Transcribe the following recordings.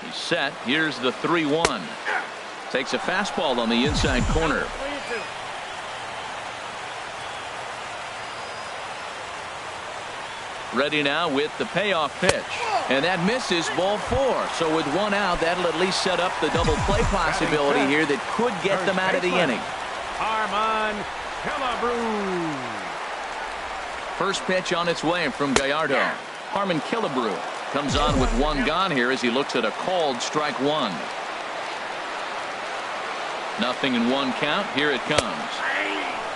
He's set. Here's the 3-1. Takes a fastball on the inside corner. Ready now with the payoff pitch. And that misses, ball 4. So with 1 out, that'll at least set up the double play possibility here that could get them out of the inning. Armand Killebrew. First pitch on its way from Gallardo. Harmon Killebrew comes on with 1 gone here as he looks at a called strike 1. Nothing in 1 count. Here it comes.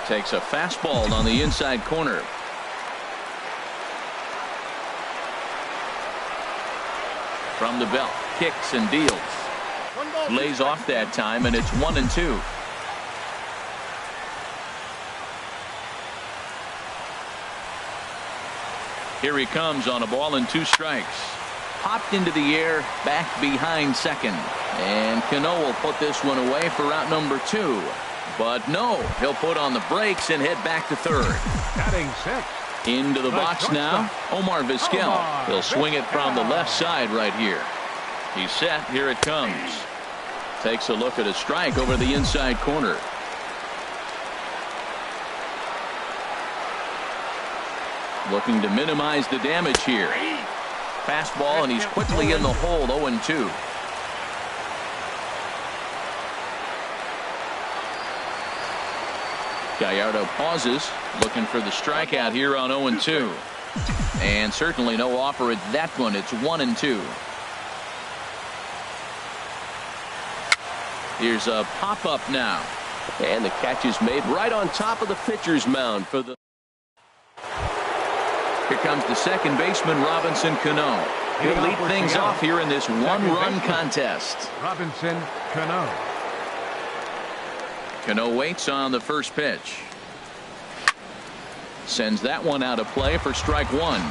Takes a fastball on the inside corner. From the belt, kicks and deals. Lays off that time, and it's 1-2. Here he comes on a ball and 2 strikes. Popped into the air, back behind second. And Cano will put this one away for out number 2. But no, he'll put on the brakes and head back to third. Batting 6. Into the box now, Omar Vizquel. He'll swing it from the left side right here. He's set. Here it comes. Takes a look at a strike over the inside corner. Looking to minimize the damage here. Fastball, and he's quickly in the hole. 0-2. Gallardo pauses, looking for the strikeout here on 0-2. And certainly no offer at that one. It's 1-2. Here's a pop-up now. And the catch is made right on top of the pitcher's mound for the... Here comes the second baseman, Robinson Cano. He'll lead things off here in this 1-run contest. Robinson Cano. Cano waits on the first pitch. Sends that one out of play for strike 1.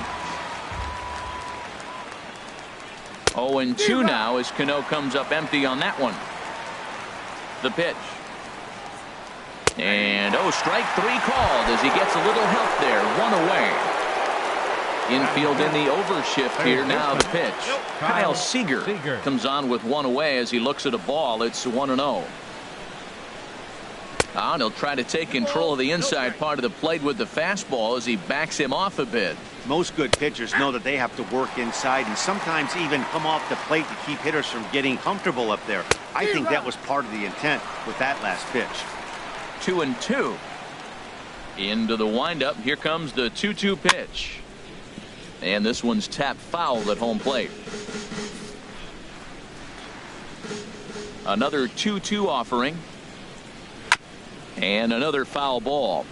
0-2 now as Cano comes up empty on that one. The pitch. And strike 3 called as he gets a little help there. 1 away. Infield in the overshift here. Now the pitch. Kyle Seager comes on with 1 away as he looks at a ball. It's 1-0. And he'll try to take control of the inside part of the plate with the fastball as he backs him off a bit. Most good pitchers know that they have to work inside and sometimes even come off the plate to keep hitters from getting comfortable up there. I think that was part of the intent with that last pitch. 2-2. Into the windup. Here comes the 2-2 pitch. And this one's tapped foul at home plate. Another 2-2 offering. And another foul ball.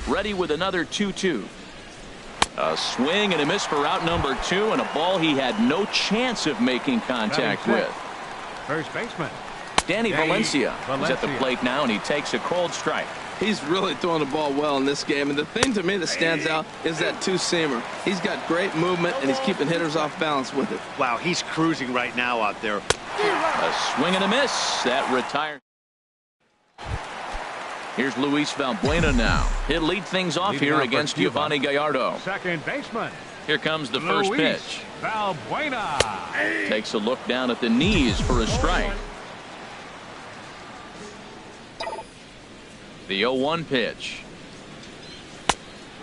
Ready with another 2-2. A swing and a miss for out number 2, and a ball he had no chance of making contact with. First baseman Danny Valencia is at the plate now, and he takes a cold strike. He's really throwing the ball well in this game, and the thing to me that stands out is that 2-seamer. He's got great movement, and he's keeping hitters off balance with it. Wow, he's cruising right now out there. A swing and a miss. That retires. Here's Luis Valbuena now. He'll lead things off here against Giovanni Gallardo. Second baseman. Here comes the first pitch. Valbuena takes a look down at the knees for a strike. The 0-1 pitch.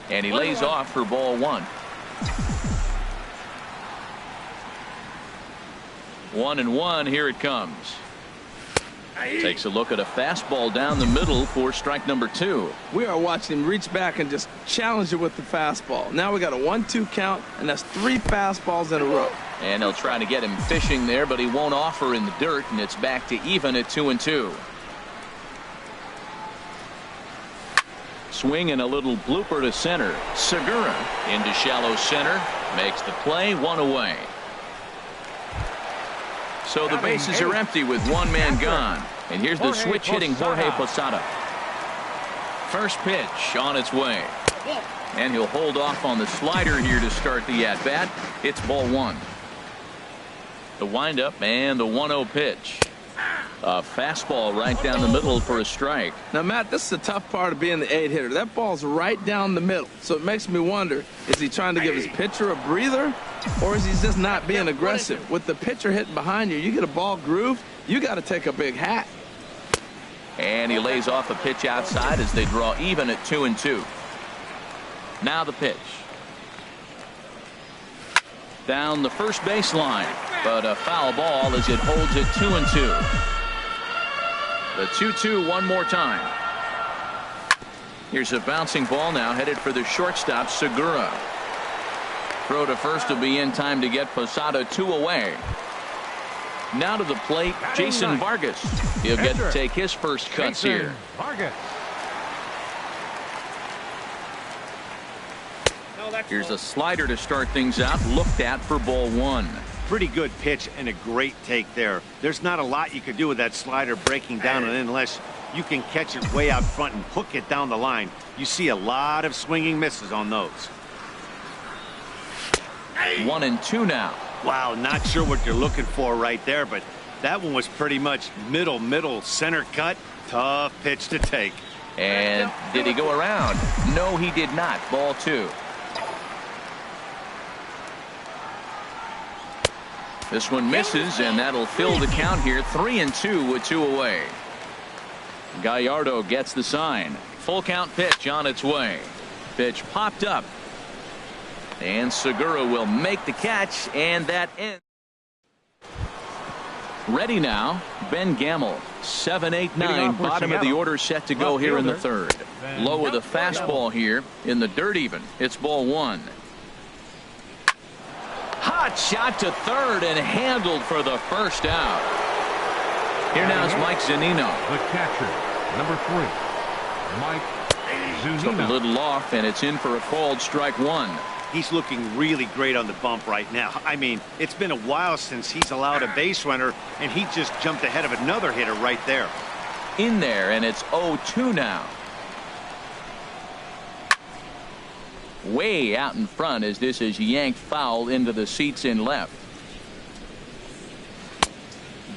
And he lays off for ball 1. 1-1. Here it comes. Takes a look at a fastball down the middle for strike number 2. We are watching him reach back and just challenge it with the fastball. Now we got a 1-2 count, and that's 3 fastballs in a row. And they'll try to get him fishing there, but he won't offer in the dirt, and it's back to even at 2-2. Swing and a little blooper to center. Segura into shallow center. Makes the play. 1 away. So the bases are empty with 1 man gone. And here's the switch hitting Jorge Posada. First pitch on its way. And he'll hold off on the slider here to start the at-bat. It's ball 1. The windup and the 1-0 pitch. A fastball right down the middle for a strike. Now, Matt, this is the tough part of being the 8-hitter. That ball's right down the middle. So it makes me wonder, is he trying to give his pitcher a breather, or is he just not being aggressive? With the pitcher hitting behind you, you get a ball groove, you got to take a big hat. And he lays off a pitch outside as they draw even at 2-2. Now the pitch. Down the first baseline, but a foul ball as it holds it 2-2. The 2-2 one more time. Here's a bouncing ball now headed for the shortstop, Segura. Throw to first will be in time to get Posada 2 away. Now to the plate, Jason Vargas. He'll get to take his first cuts here. Vargas. Here's a slider to start things out, looked at for ball 1. Pretty good pitch and a great take there. There's not a lot you could do with that slider breaking down, and unless you can catch it way out front and hook it down the line, you see a lot of swinging misses on those. 1-2 now. Wow, not sure what you're looking for right there, but that one was pretty much middle center cut. Tough pitch to take. And did he go around? No, he did not. Ball 2. This one misses, and that'll fill the count here. 3-2 with 2 away. Gallardo gets the sign. Full count pitch on its way. Pitch popped up. And Segura will make the catch, and that ends. Ready now, Ben Gamel. 7-8-9, bottom of the order set to go here in the third. Low with a fastball here in the dirt even. It's ball 1. Hot shot to third and handled for the first out. Here now is Mike Zunino. The catcher, number 3, Mike Took a Zunino. little off, and it's in for a called strike 1. He's looking really great on the bump right now. I mean, it's been a while since he's allowed a base runner, and he just jumped ahead of another hitter right there. In there, and it's 0-2 now. Way out in front as this is yanked foul into the seats in left.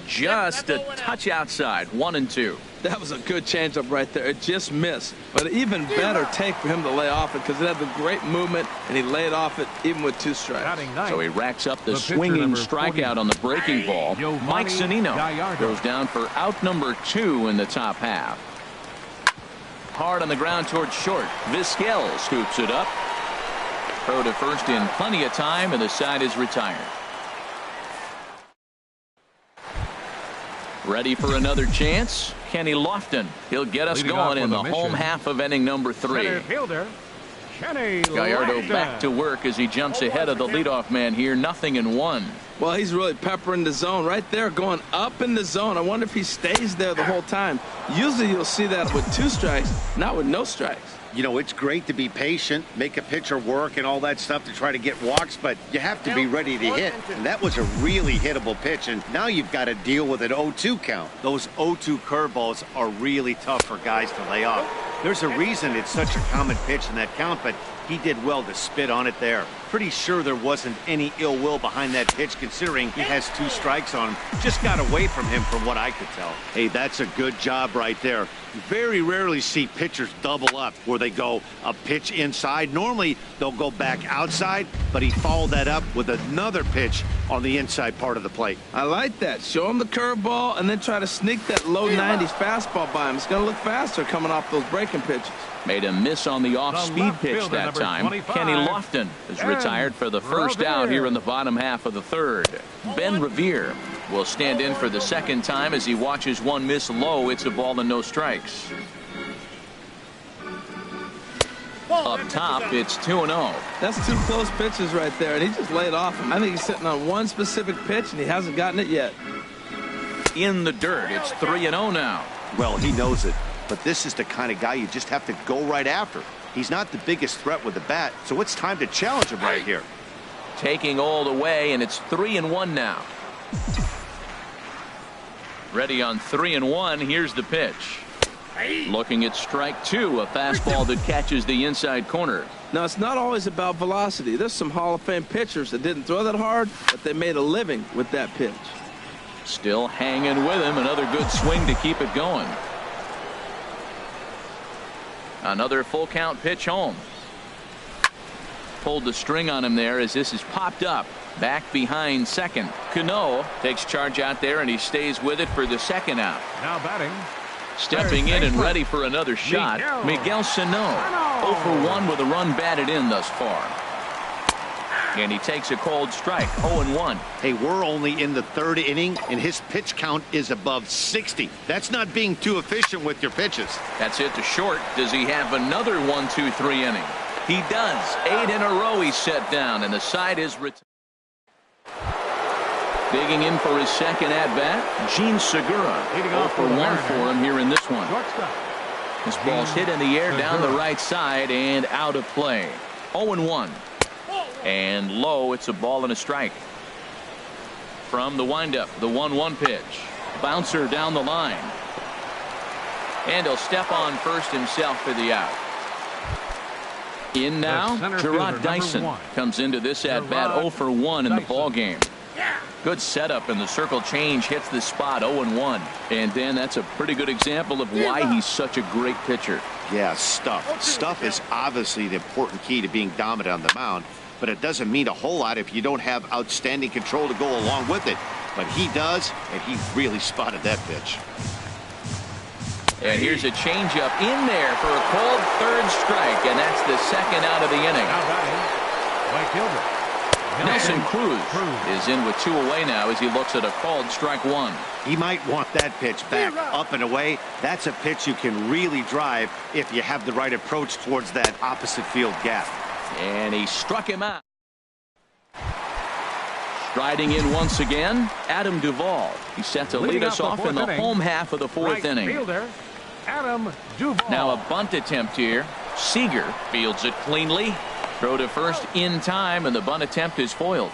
Just a touch outside. 1-2. That was a good changeup right there. It just missed. But an even better take for him to lay off it because it had the great movement, and he laid off it even with 2 strikes. So he racks up the swinging strikeout on the breaking ball. Mike Zunino goes down for out number 2 in the top half. Hard on the ground towards short. Vizquel scoops it up. Throw to first in plenty of time, and the side is retired. Ready for another chance? Kenny Lofton. He'll get us going in the home half of inning number 3. Center fielder, Kenny Gallardo Lofton. back to work as he jumps ahead of the leadoff man here. 0-1. Well, he's really peppering the zone right there, going up in the zone. I wonder if he stays there the whole time. Usually you'll see that with 2 strikes, not with no strikes. You know, it's great to be patient, make a pitcher work and all that stuff to try to get walks, but you have to be ready to hit. And that was a really hittable pitch, and now you've got to deal with an 0-2 count. Those 0-2 curveballs are really tough for guys to lay off. There's a reason it's such a common pitch in that count, but he did well to spit on it there. Pretty sure there wasn't any ill will behind that pitch considering he has 2 strikes on him. Just got away from him from what I could tell. Hey, that's a good job right there. Very rarely see pitchers double up where they go a pitch inside. Normally they'll go back outside, but he followed that up with another pitch on the inside part of the plate. I like that. Show him the curveball and then try to sneak that low 90s fastball by him. It's going to look faster coming off those breaking pitches. Made a miss on the off-speed pitch that time. Kenny Lofton is retired for the first out here in the bottom half of the third. Ben Revere will stand in for the second time as he watches one miss low. It's a ball and no strikes. Up top, it's 2-0. That's 2 close pitches right there, and he just laid off him. I think he's sitting on one specific pitch, and he hasn't gotten it yet. In the dirt, it's 3-0 now. Well, he knows it. But this is the kind of guy you just have to go right after. He's not the biggest threat with the bat, so it's time to challenge him right here. Taking all the way, and it's 3-1 now. Ready on 3-1. Here's the pitch. Looking at strike 2, a fastball that catches the inside corner. Now, it's not always about velocity. There's some Hall of Fame pitchers that didn't throw that hard, but they made a living with that pitch. Still hanging with him. Another good swing to keep it going. Another full count pitch home. Pulled the string on him there as this is popped up. Back behind second. Cano takes charge out there, and he stays with it for the second out. Now batting. Stepping in and ready for another shot, Miguel Sano. 0 for 1 with a run batted in thus far. And he takes a cold strike. 0-1. Hey, we're only in the third inning, and his pitch count is above 60. That's not being too efficient with your pitches. That's it to short. Does he have another 1, 2, 3 inning? He does. 8 in a row he's set down, and the side is retired. Digging in for his second at-bat, Gene Segura. 0 for 1 for him here in this one. This ball's hit in the air down the right side and out of play. 0-1. And low, it's a ball and a strike. From the windup, the 1-1 pitch. Bouncer down the line. And he'll step on first himself for the out. In now, Gerard Dyson comes into this at-bat 0 for 1 in the ball game. Good setup, and the circle change hits the spot. 0-1. And Dan, that's a pretty good example of why he's such a great pitcher. Yeah, stuff. Stuff is obviously the important key to being dominant on the mound, but it doesn't mean a whole lot if you don't have outstanding control to go along with it. But he does, and he really spotted that pitch. And here's a changeup in there for a cold third strike, and that's the second out of the inning. Nelson Cruz is in with 2 away now as he looks at a called strike 1. He might want that pitch back up and away. That's a pitch you can really drive if you have the right approach towards that opposite field gap. And he struck him out. Striding in once again, Adam Duvall. He's set to lead us off in the home half of the 4th inning. Adam Duvall. Now a bunt attempt here. Seager fields it cleanly. Throw to first in time, and the bunt attempt is foiled.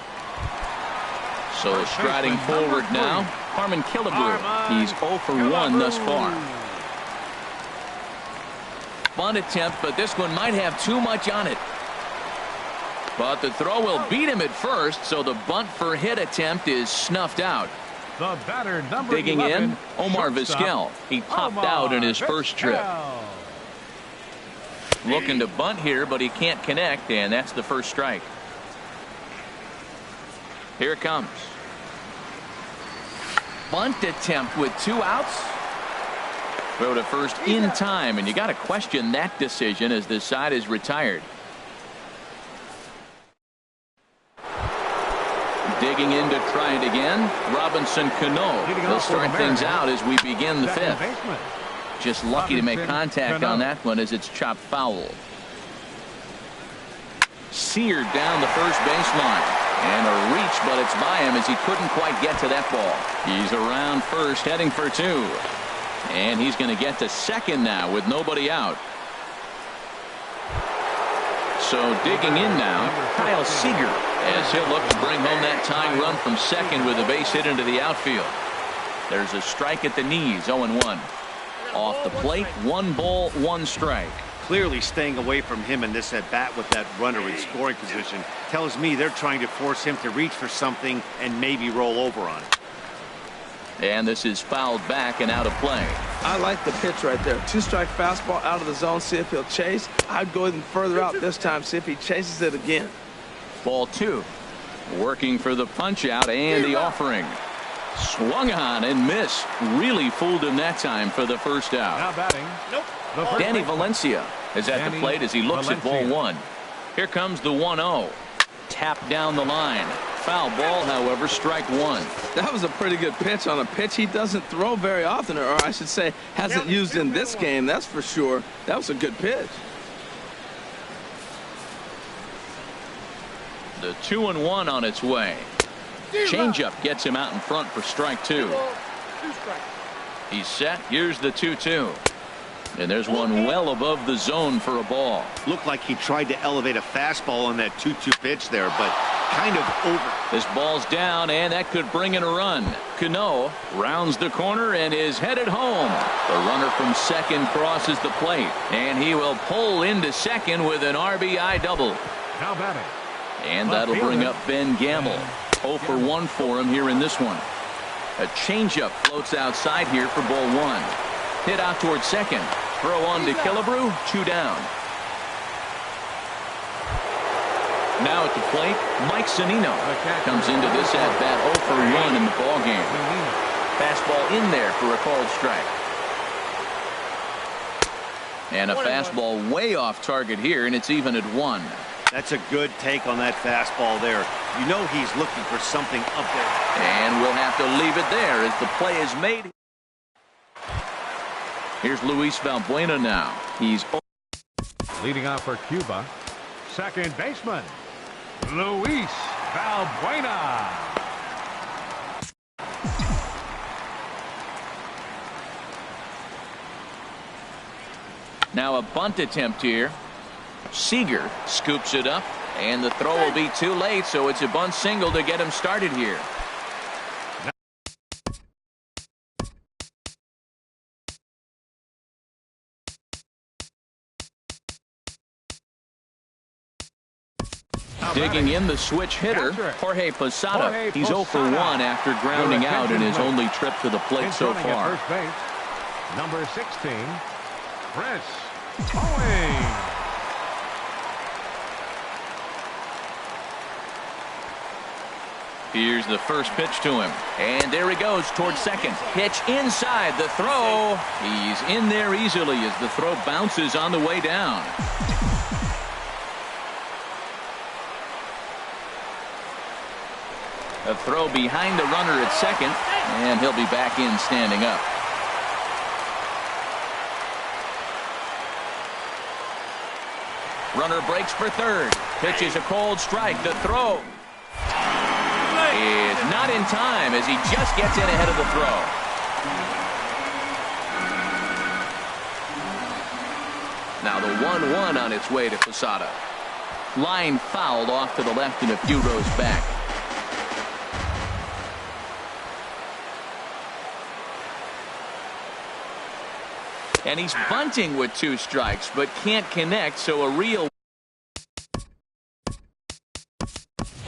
So striding forward now, Harmon Killebrew. He's 0 for 1 thus far. Bunt attempt, but this one might have too much on it. But the throw will beat him at first, so the bunt for hit attempt is snuffed out. The batter, number Digging 11, in, Omar Vizquel. He popped out in his first trip. Looking to bunt here, but he can't connect, and that's the first strike. Here it comes. Bunt attempt with 2 outs. Throw to first in time, and you got to question that decision as this side is retired. Digging in to try it again, Robinson Cano. He'll start things out as we begin the 5th. Just lucky to make contact on that one as it's chopped foul. Seared down the first baseline. And a reach, but it's by him as he couldn't quite get to that ball. He's around first, heading for 2. And he's going to get to second now with nobody out. So digging in now, Kyle Seager, as he'll look to bring home that tying run from second with a base hit into the outfield. There's a strike at the knees, 0-1. Off the plate, 1 ball, 1 strike. Clearly staying away from him in this at-bat with that runner in scoring position tells me they're trying to force him to reach for something and maybe roll over on it. And this is fouled back and out of play. I like the pitch right there. 2-strike fastball out of the zone. See if he'll chase. I'd go even further out this time. See if he chases it again. Ball 2. Working for the punch out and the offering. Swung on and missed. Really fooled him that time for the first out. Now batting. Danny Valencia is at the plate as he looks at ball 1. Here comes the 1-0. Tap down the line. Foul ball, however, strike 1. That was a pretty good pitch on a pitch he doesn't throw very often, or I should say hasn't used in this game, that's for sure. That was a good pitch. The 2-1 on its way. Changeup gets him out in front for strike 2. He's set. Here's the 2-2. And there's one well above the zone for a ball. Looked like he tried to elevate a fastball on that 2-2 pitch there, but kind of over. This ball's down, and that could bring in a run. Cano rounds the corner and is headed home. The runner from second crosses the plate, and he will pull into second with an RBI double. Now batting. And that'll bring up Ben Gamble. 0 for 1 for him here in this one. A changeup floats outside here for ball one. Hit out towards second. Throw on to Killebrew. 2 down. Now at the plate, Mike Zunino comes into this at bat 0 for 1 in the ball game. Fastball in there for a called strike. And a fastball way off target here, and it's even at 1. That's a good take on that fastball there. You know he's looking for something up there. And we'll have to leave it there as the play is made. Here's Luis Valbuena now. He's Leading off for Cuba, second baseman, Luis Valbuena. now a bunt attempt here. Seager scoops it up, and the throw will be too late, so it's a bunt single to get him started here. Digging in the switch hitter, Jorge Posada. He's 0 for 1 after grounding out in his only trip to the plate so far. First base, number 16, Chris Owings. Here's the first pitch to him, and there he goes towards second. Pitch inside, the throw. He's in there easily as the throw bounces on the way down. A throw behind the runner at second, and he'll be back in standing up. Runner breaks for third. Pitch is a cold strike. The throw is not in time as he just gets in ahead of the throw. Now the 1-1 on its way to Posada. Line fouled off to the left and a few rows back. And he's bunting with 2 strikes, but can't connect, so a real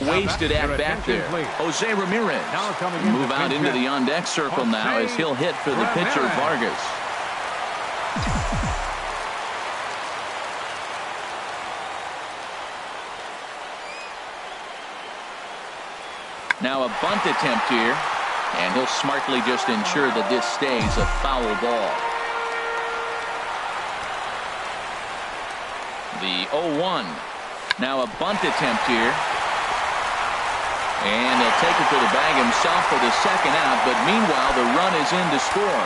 wasted at bat there. Jose Ramirez move out into the on-deck circle now as he'll hit for the pitcher Vargas. Now a bunt attempt here, and he'll smartly just ensure that this stays a foul ball. The 0-1. Now a bunt attempt here. And he'll take it to the bag himself for the second out, but meanwhile the run is in to score.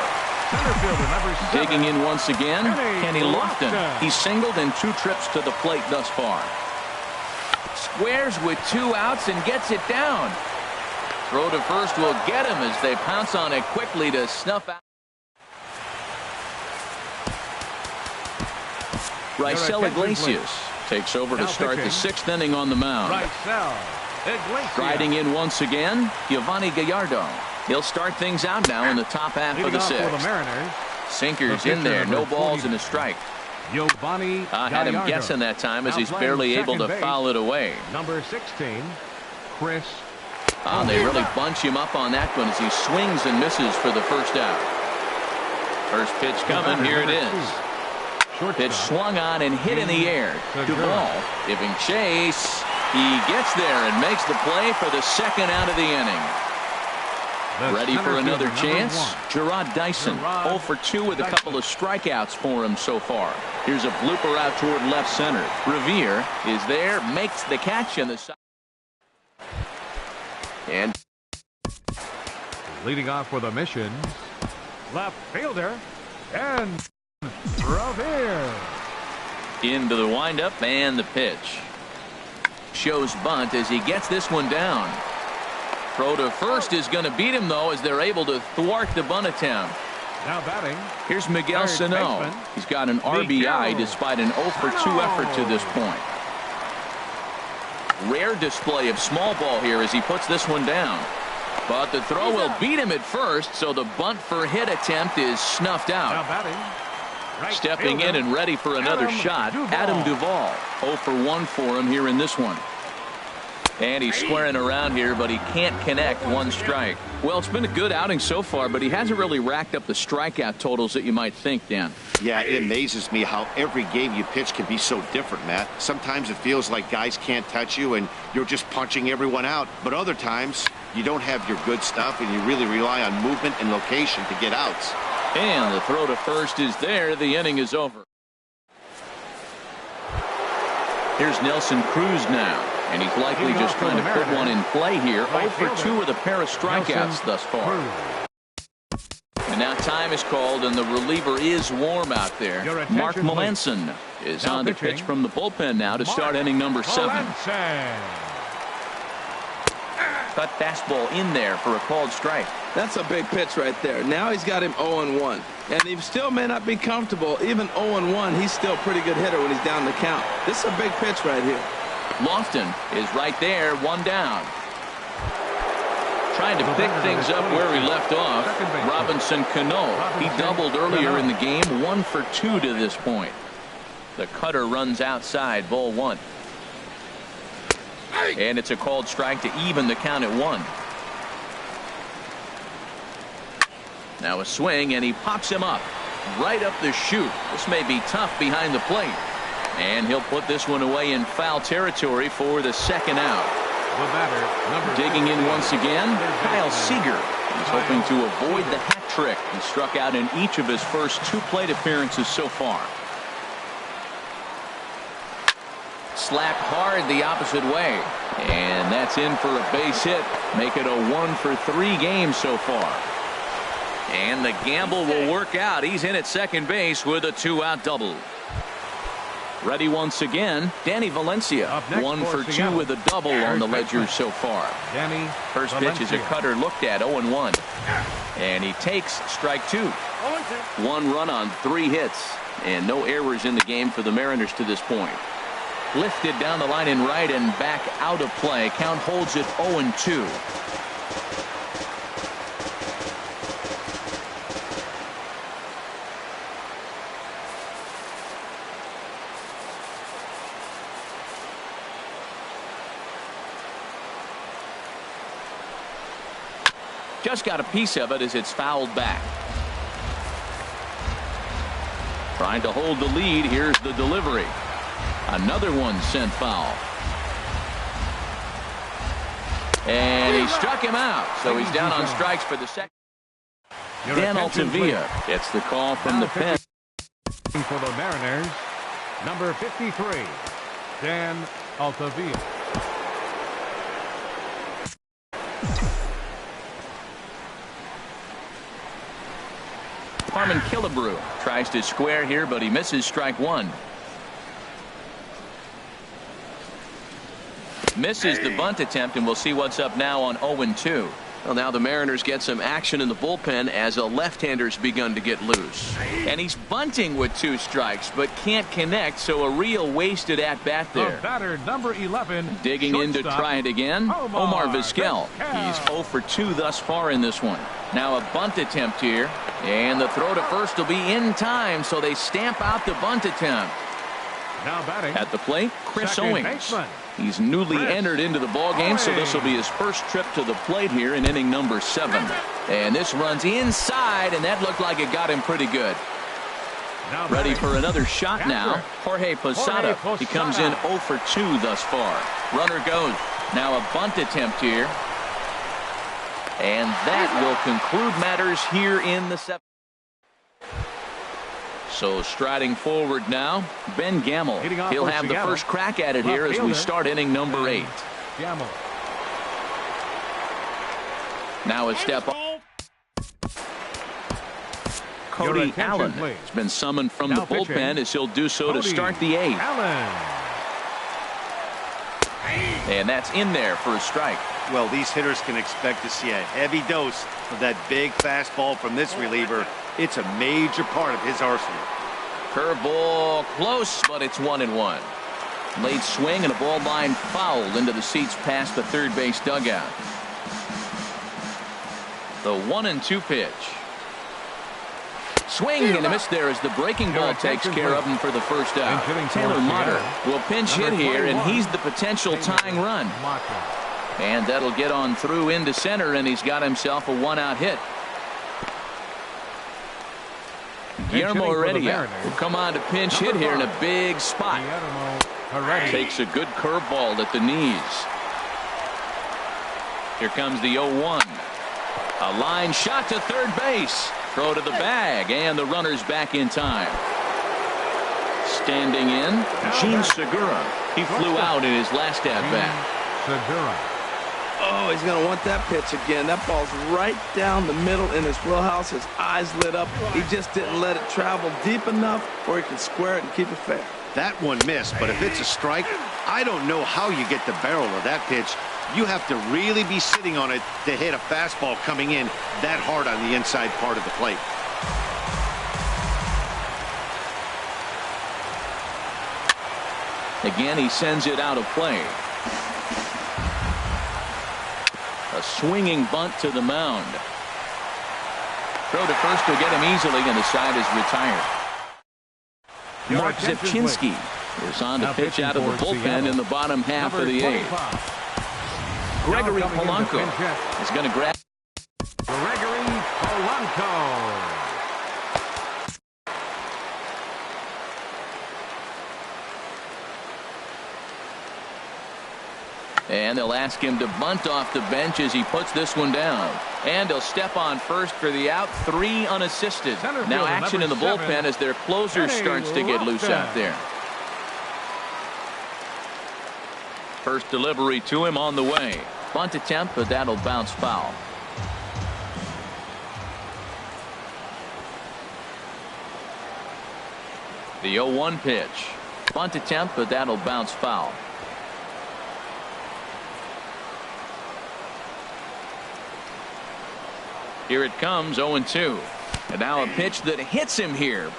Digging in once again, Kenny Lofton. He's singled in 2 trips to the plate thus far. Squares with 2 outs and gets it down. Throw to first will get him as they pounce on it quickly to snuff out. Raisel Iglesias takes over to start the 6th inning on the mound. Riding in once again, Giovanni Gallardo. He'll start things out now in the top half of the 6th. Sinkers in there, no balls and a strike. I had him guessing that time as he's barely able to foul it away. Number 16, Chris. They really bunch him up on that one as he swings and misses for the first out. First pitch coming, here it is. Pitch swung on and hit in the air. Duvall giving chase. He gets there and makes the play for the second out of the inning. Ready for another chance? Gerard Dyson, 0 for 2 with a couple of strikeouts for him so far. Here's a blooper out toward left center. Revere is there, makes the catch in the side. And Leading off for the Missions, left fielder, and Revere. into the windup and the pitch. Shows bunt as he gets this one down. Throw to first is going to beat him, though, as they're able to thwart the bunt attempt. Now batting, Here's Miguel Sano. He's got an RBI despite an 0 for 2 effort to this point. Rare display of small ball here as he puts this one down. But the throw will beat him at first, so the bunt for hit attempt is snuffed out. now batting, right Stepping fielder, in and ready for another Adam shot, Duvall. Adam Duvall. 0 for 1 for him here in this one. And he's squaring around here, but he can't connect. One strike. Well, it's been a good outing so far, but he hasn't really racked up the strikeout totals that you might think, Dan. Yeah, it amazes me how every game you pitch can be so different, Matt. Sometimes it feels like guys can't touch you and you're just punching everyone out. But other times, you don't have your good stuff and you really rely on movement and location to get outs. And the throw to first is there. The inning is over. Here's Nelson Cruz now. And he's likely just trying to put one in play here. 0 for 2 with a pair of strikeouts thus far. And now time is called, and the reliever is warm out there. Mark Melanson is on the pitch from the bullpen now to start inning number 7. Cut fastball in there for a called strike. That's a big pitch right there. Now he's got him 0-1. And he still may not be comfortable. Even 0-1, he's still a pretty good hitter when he's down the count. This is a big pitch right here. Lofton is right there, 1 down. Trying to pick things up where he left off. Robinson Cano. He doubled earlier in the game. 1 for 2 to this point. The cutter runs outside, ball 1. And it's a called strike to even the count at 1. Now a swing, and he pops him up right up the chute. This may be tough behind the plate. And he'll put this one away in foul territory for the second out. Digging in once again, Kyle Seager. He's hoping to avoid the hat trick. He struck out in each of his first 2 plate appearances so far. Slapped hard the opposite way. And that's in for a base hit. Make it a 1 for 3 game so far. And the gamble will work out. He's in at second base with a 2-out double. Ready once again, Danny Valencia. 1 for 2 with a double on the ledger so far. First pitch is a cutter looked at, 0-1. And he takes strike 2. 1 run on 3 hits. And no errors in the game for the Mariners to this point. Lifted down the line in right and back out of play. Count holds it 0-2. Just got a piece of it as it's fouled back. Trying to hold the lead. Here's the delivery. Another one sent foul. And he struck him out. So he's down on strikes for the second. Dan Altavilla gets the call from the pen. For the Mariners, number 53, Dan Altavilla. Harmon Killebrew tries to square here, but he misses strike 1. Misses the bunt attempt, and we'll see what's up now on 0-2. Well, now the Mariners get some action in the bullpen as a left-hander's begun to get loose. And he's bunting with 2 strikes, but can't connect, so a real wasted at-bat there. The batter, number 11. Digging in to try it again, Omar Vizquel. He's 0 for 2 thus far in this one. Now a bunt attempt here, and the throw to first will be in time, so they stamp out the bunt attempt. Now batting at the plate, Chris second Owings. baseman. He's newly entered into the ballgame, so this will be his first trip to the plate here in inning number 7. And this runs inside, and that looked like it got him pretty good. Now Ready batting. for another shot now. Jorge Posada. He comes in 0 for 2 thus far. Runner goes. Now a bunt attempt here. And that will conclude matters here in the 7th. So striding forward now, Ben Gamel. He'll have the first crack at it here as we start inning number 8. Now a step up. Cody Allen has been summoned from the bullpen as he'll do so to start the 8th. And that's in there for a strike. Well, these hitters can expect to see a heavy dose of that big fastball from this reliever. It's a major part of his arsenal. Curveball close, but it's 1-1. Late swing and a ball line fouled into the seats past the third base dugout. The 1-2 pitch. swing and a miss there as the breaking ball takes care of him for the first out. Taylor Motter will pinch hit here, and he's the potential tying run. And that'll get on through into center, and he's got himself a one-out hit. Guillermo Heredia will come on to pinch hit here in a big spot. Takes a good curveball at the knees. Here comes the 0-1. A line shot to third base. Throw to the bag, and the runner's back in time. Standing in, Gene Segura. He flew out in his last at-bat. Segura. Oh, he's going to want that pitch again. That ball's right down the middle in his wheelhouse. His eyes lit up. He just didn't let it travel deep enough where he could square it and keep it fair. That one missed, but if it's a strike, I don't know how you get the barrel of that pitch. You have to really be sitting on it to hit a fastball coming in that hard on the inside part of the plate. Again, he sends it out of play. A swinging bunt to the mound. Throw to first will get him easily, and the side is retired. Mark Zipchinski is on to pitch out of the bullpen in the bottom half of the eighth. Gregory Polanco is going to grab. Gregory Polanco. And they'll ask him to bunt off the bench as he puts this one down. And he'll step on first for the out. 3 unassisted. Now action in the bullpen as their closer starts to get loose out there. First delivery to him on the way. Bunt attempt, but that'll bounce foul. The 0-1 pitch. Bunt attempt, but that'll bounce foul. Here it comes, 0-2. And now a pitch that hits him here.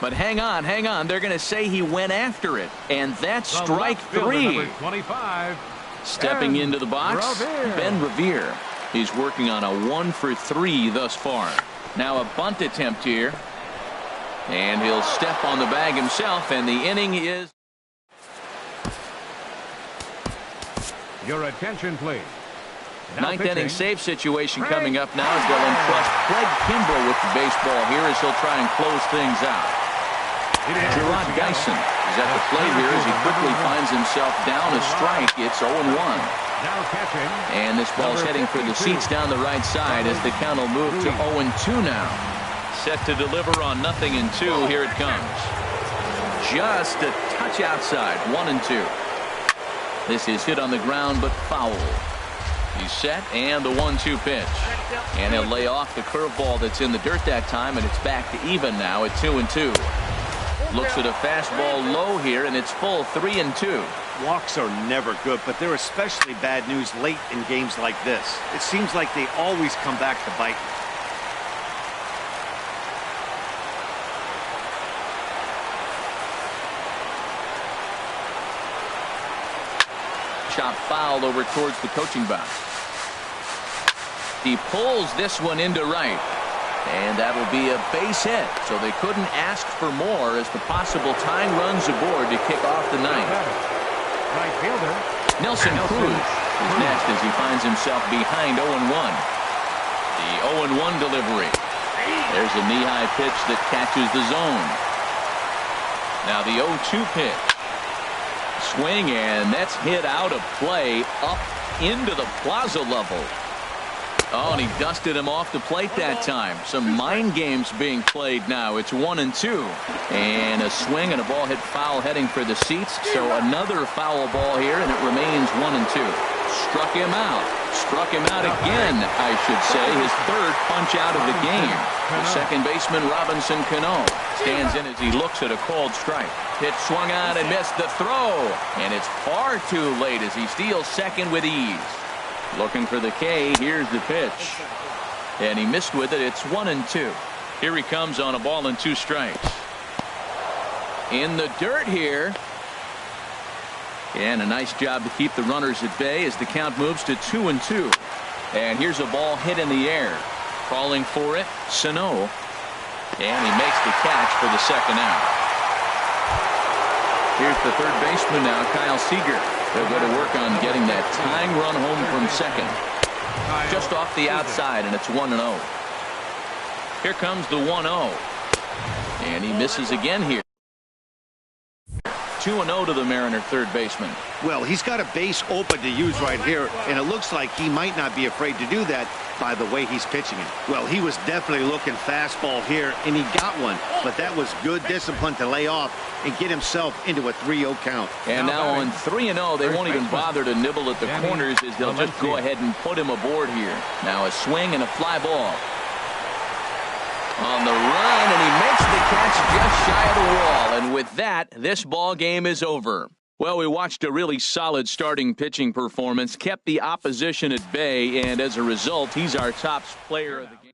But hang on. They're going to say he went after it. And that's strike 3. 25. Stepping into the box, Ben Revere. He's working on a 1-for-3 thus far. Now a bunt attempt here. And he'll step on the bag himself, and the inning is. Your attention, please. Ninth inning save situation coming up now as they'll entrust Craig Kimbrell with the baseball here as he'll try and close things out. Gerard Geisen is at the plate here as he quickly finds himself down a strike. It's 0-1. And this ball's heading for the seats down the right side as the count will move to 0-2 now. Set to deliver on 0-2. Here it comes. Just a touch outside. 1-2. This is hit on the ground but foul. He's set, and the 1-2 pitch. And he'll lay off the curveball that's in the dirt that time, and it's back to even now at 2-2. Looks at a fastball low here, and it's full 3-2. Walks are never good, but they're especially bad news late in games like this. It seems like they always come back to bite. Chop foul over towards the coaching box. He pulls this one into right. And that'll be a base hit. So they couldn't ask for more as the possible tying runs aboard to kick off the ninth. Right fielder Nelson Cruz is next as he finds himself behind 0-1. The 0-1 delivery. There's a knee-high pitch that catches the zone. Now the 0-2 pitch. Swing, and that's hit out of play up into the plaza level. Oh, and he dusted him off the plate that time. Some mind games being played now. It's 1-2. And a swing and a ball hit foul heading for the seats. So another foul ball here, and it remains 1-2. Struck him out. Struck him out again, I should say. His third punch out of the game. The second baseman, Robinson Cano, stands in as he looks at a called strike. Pitch swung on and missed the throw. And it's far too late as he steals second with ease. Looking for the K. Here's the pitch. And he missed with it. It's 1-2. Here he comes on a ball and 2 strikes. In the dirt here. And a nice job to keep the runners at bay as the count moves to 2-2. And here's a ball hit in the air. Calling for it, Sano. And he makes the catch for the second out. Here's the third baseman now, Kyle Seager. They'll go to work on getting that tying run home from second. Just off the outside, and it's 1-0. Here comes the 1-0. And he misses again here. 2-0 to the Mariner third baseman. Well, he's got a base open to use right here, and it looks like he might not be afraid to do that by the way he's pitching it. Well, he was definitely looking fastball here, and he got one, but that was good discipline to lay off and get himself into a 3-0 count. And now on 3-0, they won't even bother to nibble at the corners as they'll just go ahead and put him aboard here. Now a swing and a fly ball. On the run, and he makes the catch just shy of the wall. And with that, this ball game is over. Well, we watched a really solid starting pitching performance, kept the opposition at bay, and as a result, he's our top player of the game.